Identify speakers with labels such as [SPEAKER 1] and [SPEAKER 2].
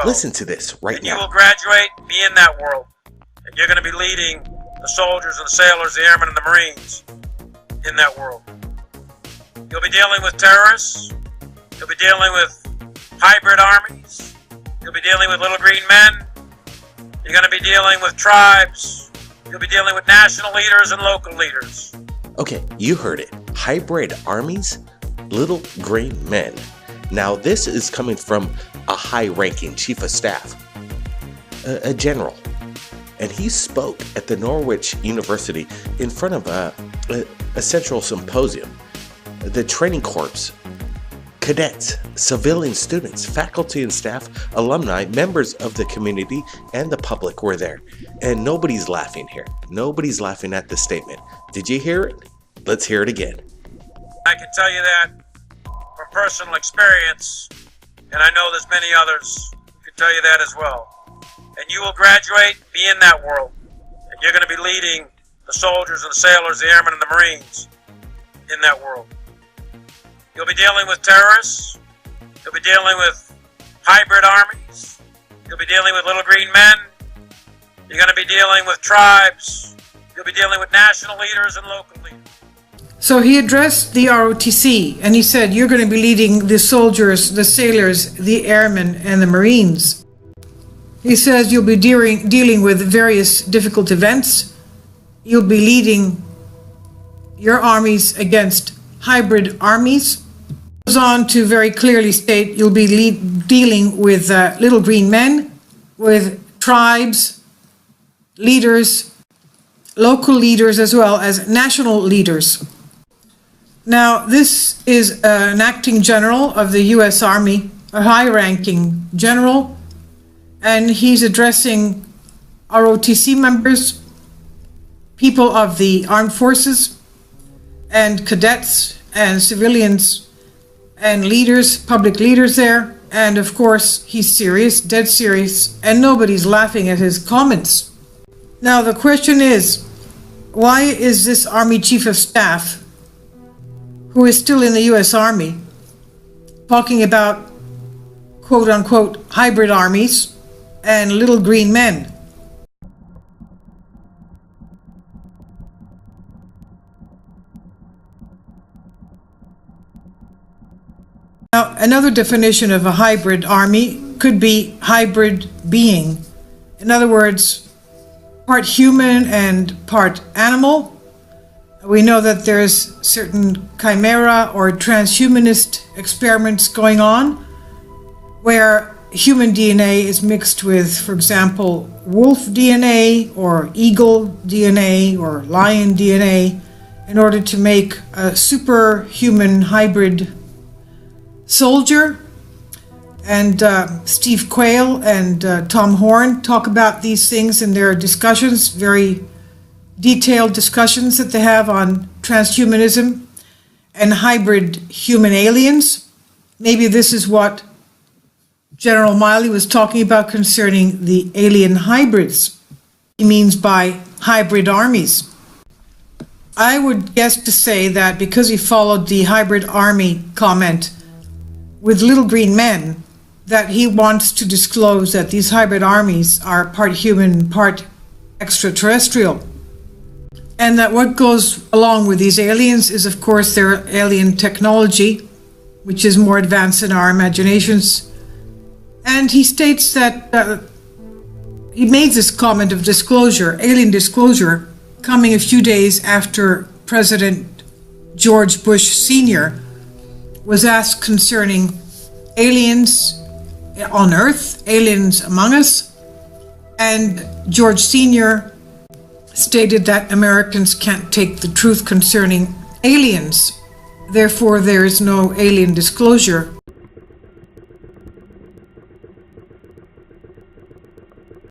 [SPEAKER 1] Listen to this right
[SPEAKER 2] You
[SPEAKER 1] now.
[SPEAKER 2] will graduate, be in that world, and you're going to be leading the soldiers and the sailors, the airmen and the Marines in that world. You'll be dealing with terrorists. You'll be dealing with hybrid armies. You'll be dealing with little green men. You're going to be dealing with tribes. You'll be dealing with national leaders and local leaders.
[SPEAKER 1] Okay, you heard it. Hybrid armies, little green men. Now, this is coming from a high-ranking chief of staff, a general. And he spoke at the Norwich University in front of a central symposium. The training corps, cadets, civilian students, faculty and staff, alumni, members of the community, and the public were there. And nobody's laughing here. Nobody's laughing at the statement. Did you hear it? Let's hear it again.
[SPEAKER 2] I can tell you that from personal experience, and I know there's many others who can tell you that as well. And you will graduate, be in that world, and you're going to be leading the soldiers and the sailors, the airmen and the Marines in that world. You'll be dealing with terrorists. You'll be dealing with hybrid armies. You'll be dealing with little green men. You're going to be dealing with tribes. You'll be dealing with national leaders and local leaders.
[SPEAKER 3] So he addressed the ROTC and he said, you're going to be leading the soldiers, the sailors, the airmen, and the Marines. He says you'll be dealing with various difficult events. You'll be leading your armies against hybrid armies. Goes on to very clearly state you'll be dealing with little green men, with tribes, leaders, local leaders, as well as national leaders. Now, this is an acting general of the U.S. Army, a high-ranking general, and he's addressing ROTC members, people of the armed forces, and cadets and civilians and leaders, public leaders there. And of course, he's serious, dead serious, and nobody's laughing at his comments. Now, the question is, why is this Army Chief of Staff, who is still in the U.S. Army, talking about quote-unquote hybrid armies and little green men? Now, another definition of a hybrid army could be hybrid being. In other words, part human and part animal. We know that there's certain chimera or transhumanist experiments going on where human DNA is mixed with, for example, wolf DNA or eagle DNA or lion DNA in order to make a superhuman hybrid soldier. And Steve Quayle and Tom Horn talk about these things in their discussions, very detailed discussions that they have on transhumanism and hybrid human aliens. Maybe this is what General Miley was talking about concerning the alien hybrids. He means by hybrid armies. I would guess to say that because he followed the hybrid army comment with little green men, that he wants to disclose that these hybrid armies are part human, part extraterrestrial. And that what goes along with these aliens is, of course, their alien technology, which is more advanced than our imaginations. And he states that he made this comment of disclosure, alien disclosure, coming a few days after President George Bush Sr. was asked concerning aliens on Earth, aliens among us, and George Sr. stated that Americans can't take the truth concerning aliens. Therefore, there is no alien disclosure